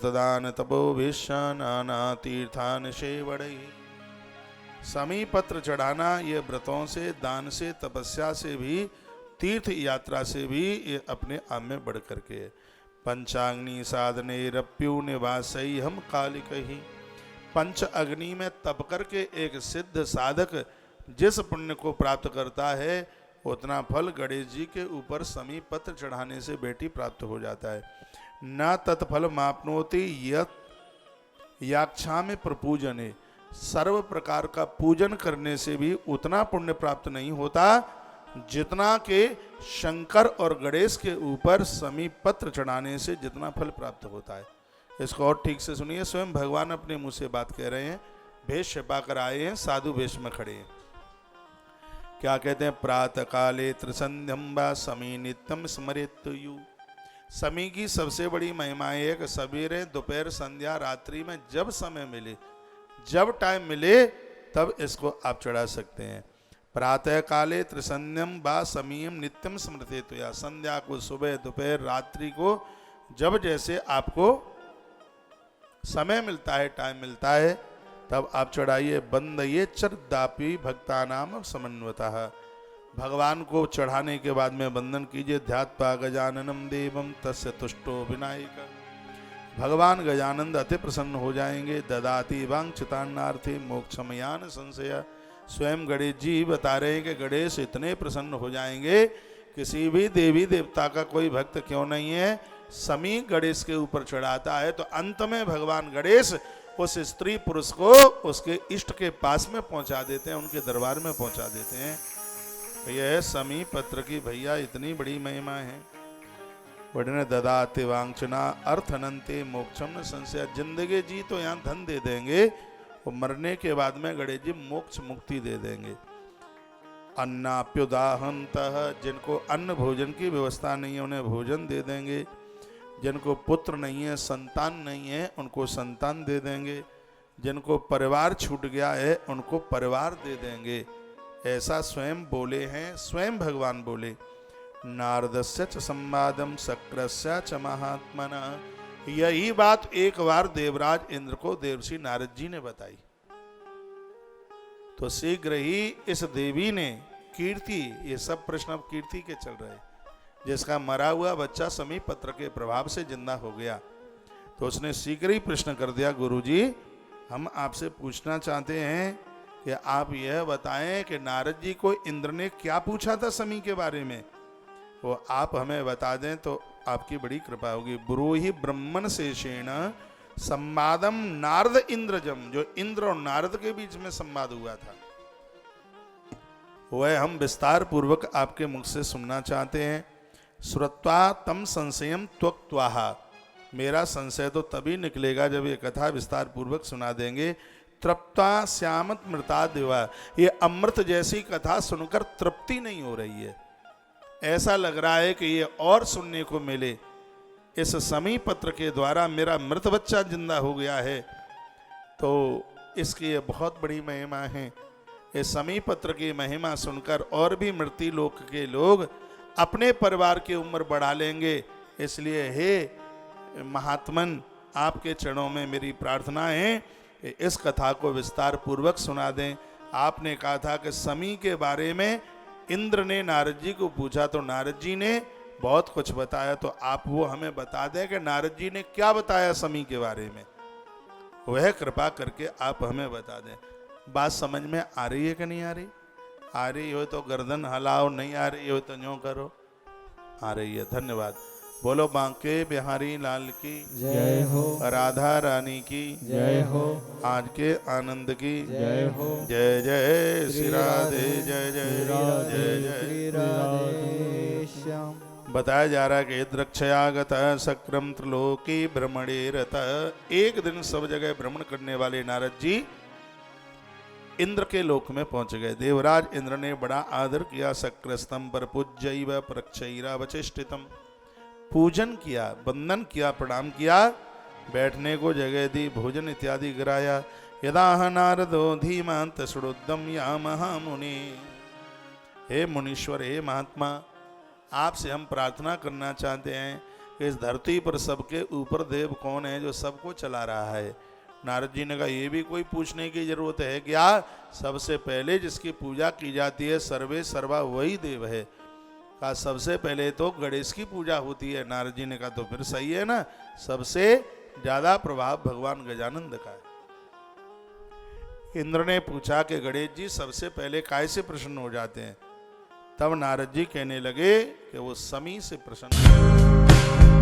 व्रतदान तपोभिश्च नाना तीर्थान सेवड़ई। समी पत्र चढ़ाना ये व्रतों से, दान से, तपस्या से भी, तीर्थ यात्रा से भी ये अपने आप में बढ़ करके है। पंचाग्नि साधने रप्यु निवासई हम कालिक ही। पंच अग्नि में तप करके एक सिद्ध साधक जिस पुण्य को प्राप्त करता है उतना फल गणेश जी के ऊपर समी पत्र चढ़ाने से बेटी प्राप्त हो जाता है। न तत्फल मापनोति यत् याक्षा में प्रपूजने। सर्व प्रकार का पूजन करने से भी उतना पुण्य प्राप्त नहीं होता जितना के शंकर और गणेश के ऊपर समी पत्र चढ़ाने से जितना फल प्राप्त होता है। इसको और ठीक से सुनिए, स्वयं भगवान अपने मुंह से बात कह रहे हैं। भेष छिपाकर आए हैं, साधु वेश में खड़े हैं। क्या कहते हैं? प्रातः काले त्रिसंध्यम वा समी नित्यम स्मरेत यू। समी की सबसे बड़ी महिमा है कि सवेरे, दोपहर, संध्या, रात्रि में जब समय मिले, जब टाइम मिले तब इसको आप चढ़ा सकते हैं। प्रातः काले त्रिसंध्यम वा समीयम नित्यम स्मृतेतु। या संध्या को, सुबह, दोपहर, रात्रि को जब जैसे आपको समय मिलता है, टाइम मिलता है, तब आप चढ़ाइए। बंदये चरदापि भक्तानाम समन्वतः। भगवान को चढ़ाने के बाद में वंदन कीजिए। ध्यात्वा गजाननम देवम तस्य तुष्टो विनायक। भगवान गजानंद अति प्रसन्न हो जाएंगे। ददाति वांछितान्नार्थे मोक्षमयान संशय। स्वयं गणेश जी बता रहे हैं कि गणेश इतने प्रसन्न हो जाएंगे, किसी भी देवी देवता का कोई भक्त क्यों नहीं है, समी गणेश के ऊपर चढ़ाता है तो अंत में भगवान गणेश उस स्त्री पुरुष को उसके इष्ट के पास में पहुंचा देते हैं, उनके दरबार में पहुंचा देते हैं। यह समी पत्र की भैया इतनी बड़ी महिमा है। बड़े ददाते वांछना अर्थनंते मोक्षम न संशय। जिंदगी जी तो यहाँ धन दे देंगे, वो मरने के बाद में गणेश जी मोक्ष मुक्ति दे देंगे। अन्नाप्युदाहंतः। जिनको अन्न भोजन की व्यवस्था नहीं है उन्हें भोजन दे देंगे। जिनको पुत्र नहीं है, संतान नहीं है, उनको संतान दे देंगे। जिनको परिवार छूट गया है उनको परिवार दे देंगे। ऐसा स्वयं बोले हैं, स्वयं भगवान बोले। नारदस्य च संवादम शक्रस्य च महात्मना। यही बात एक बार देवराज इंद्र को देवर्षि नारद जी ने बताई तो शीघ्र ही इस देवी ने कीर्ति, ये सब प्रश्न अब कीर्ति के चल रहे, जिसका मरा हुआ बच्चा समी पत्र के प्रभाव से जिंदा हो गया, तो उसने शीघ्र ही प्रश्न कर दिया, गुरुजी हम आपसे पूछना चाहते हैं कि आप यह बताएं कि नारद जी को इंद्र ने क्या पूछा था समी के बारे में, वो आप हमें बता दें तो आपकी बड़ी कृपा होगी। ब्रूहि ब्रह्मन शेषेण संवादम नारद इंद्रजम। जो इंद्र और नारद के बीच में संवाद हुआ था वह हम विस्तार पूर्वक आपके मुख से सुनना चाहते हैं। श्रुत्वा तम संशयम त्वक्त्वाहा। मेरा संशय तो तभी निकलेगा जब ये कथा विस्तार पूर्वक सुना देंगे। तृप्ता श्यामत मृता दिवा। ये अमृत जैसी कथा सुनकर तृप्ति नहीं हो रही है, ऐसा लग रहा है कि ये और सुनने को मिले। इस समी पत्र के द्वारा मेरा मृत बच्चा जिंदा हो गया है, तो इसकी ये बहुत बड़ी महिमा है। इस समी पत्र की महिमा सुनकर और भी मृत्यु लोक के लोग अपने परिवार की उम्र बढ़ा लेंगे। इसलिए हे महात्मन, आपके चरणों में मेरी प्रार्थना है कि इस कथा को विस्तार पूर्वक सुना दें। आपने कहा था कि समी के बारे में इंद्र ने नारद जी को पूछा तो नारद जी ने बहुत कुछ बताया, तो आप वो हमें बता दें कि नारद जी ने क्या बताया समी के बारे में, वह कृपा करके आप हमें बता दें। बात समझ में आ रही है कि नहीं आ रही? आ रही हो तो गर्दन हिलाओ, नहीं आ रही हो तो न्यों करो। आ रही है, धन्यवाद। बोलो बांके बिहारी लाल की जय हो, राधा रानी की जय हो, आज के आनंद की जय हो। जय जय श्री राधे, जय जय जय श्री जय। राधे श्याम। बताया जा रहा है कि द्रक्षयागत सक्र त्रिलोकी भ्रमणे रत। एक दिन सब जगह भ्रमण करने वाले नारद जी इंद्र के लोक में पहुंच गए। देवराज इंद्र ने बड़ा आदर किया। शक्रस्तंभ पर पूज्यैव प्रक्षैरावचेष्टितम। पूजन किया, वंदन किया, प्रणाम किया, बैठने को जगह दी, भोजन इत्यादि गिराया। यदा नारदो धीमांत सुडोद्दम या महामुनि। हे मुनीश्वर, हे महात्मा, आपसे हम प्रार्थना करना चाहते हैं कि इस धरती पर सबके ऊपर देव कौन है जो सबको चला रहा है। नारद जी ने कहा ये भी कोई पूछने की जरूरत है क्या, सबसे पहले जिसकी पूजा की जाती है सर्वे सर्वा वही देव है। कहा सबसे पहले तो गणेश की पूजा होती है। नारद जी ने कहा तो फिर सही है ना, सबसे ज्यादा प्रभाव भगवान गजानंद का है। इंद्र ने पूछा कि गणेश जी सबसे पहले काय से प्रसन्न हो जाते हैं। तब नारद जी कहने लगे कि वो समी से प्रसन्न